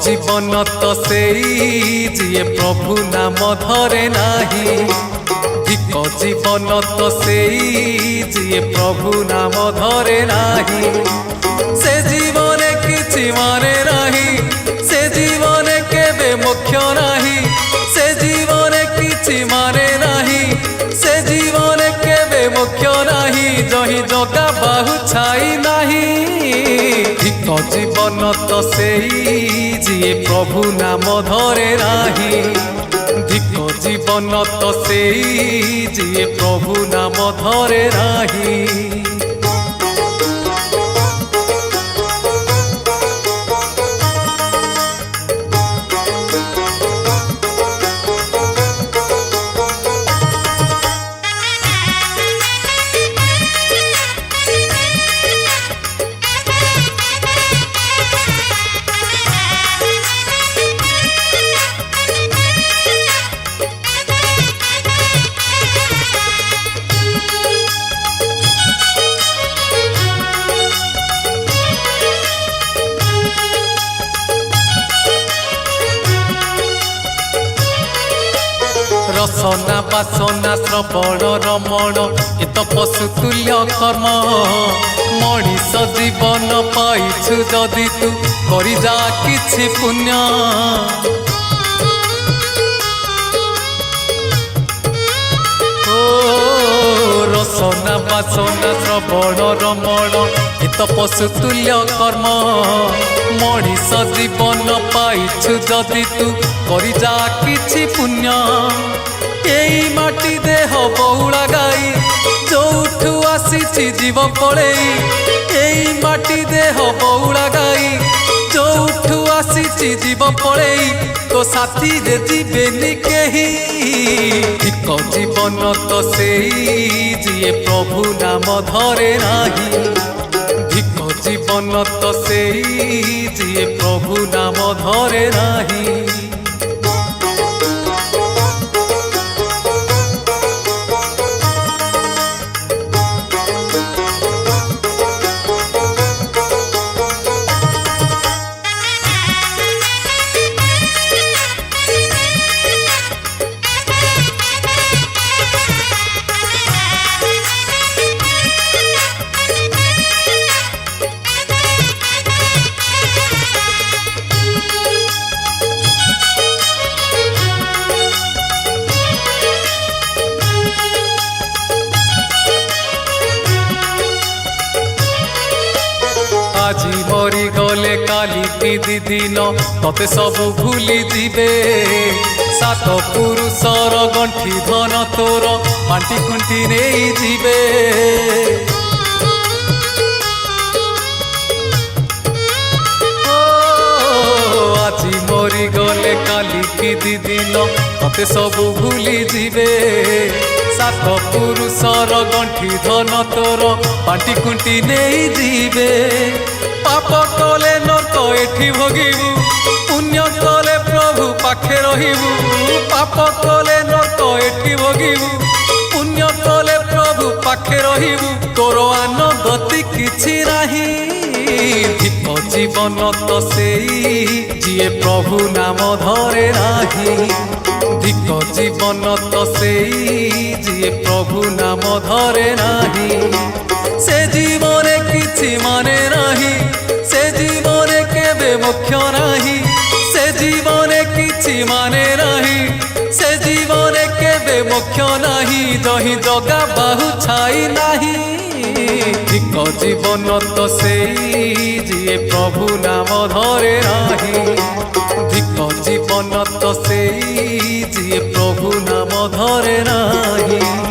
जीवन तो सेई जिए प्रभु नाम धरे नाही। धिक जीवन तो सेई जिए प्रभु नाम धरे नाही। से जीवन किछि माने नाही, से जीवन केबे मोक्ष नाही। से जीवन किछि माने नाही, से जीवन केबे मोक्ष नाही। जही जगा बाहु छाई नाही। धिक जीवन तो सेई जिए प्रभु नाम धरे नाही। धिक जीवन तो सेई जिए प्रभु नाम धरे नाही। रसना बासना श्रवण रमण एत पशुतुल्य कर्म। मनीष जीवन पाइछु जदि तू करि जा किछि पुण्य। रसना बासना श्रवण रमण एत पशुतुल्य कर्म। मनीष जीवन पाइछु जदि तू करि जा किछि पुण्य। एई माटी देह बहुड़ा गाई जोठू आसीछि जीव पड़ेई। एई माटी देह बहुड़ा गाई जोठू आसीछि जीव पड़ेई। तो साथी रे जीवेनी केही। धिक जीवन तो सेई जिए प्रभु नाम धरे नाही। धिक जीवन तो सेई जिए प्रभु नाम धरे नाही। আজি মরি গলে কালি কি দিদিন ততে সবু ভুলি দিবে। সাত পুরুষর গণ্ঠি ধন তোর বান্টি কুণ্টি নেই ଯିବେ। আজি মরি গলে কালি কি দিদিন ততে সবু ভুলি দিবে। সাত পুরুষর গণ্ঠি ধন তোর বান্টি কুণ্টি নেই ଯିବେ। पाप कले नरक एठी भोगिबू, पुण्य कले प्रभु पाखे रहिबू। पाप कले नरक एठी भोगिबू, पुण्य कले प्रभु पाखे रहिबू। तोर आन गति किछि नाही। धिक जीवन तो सेई जिए प्रभु नाम धरे नाही। धिक जीवन तो सेई जिए प्रभु नाम धरे नाही। से जीवन किछि माने नाही, से जीवन केबे मोक्ष नाही। से जीवन किछि माने नाही, से जीवन केबे मोक्ष नाही। जही जगा बाहु छाई नाही। धिक जीवन तो सेई जिए प्रभु नाम धरे नाही। धिक जीवन तो सेई जिए प्रभु नाम धरे नाही।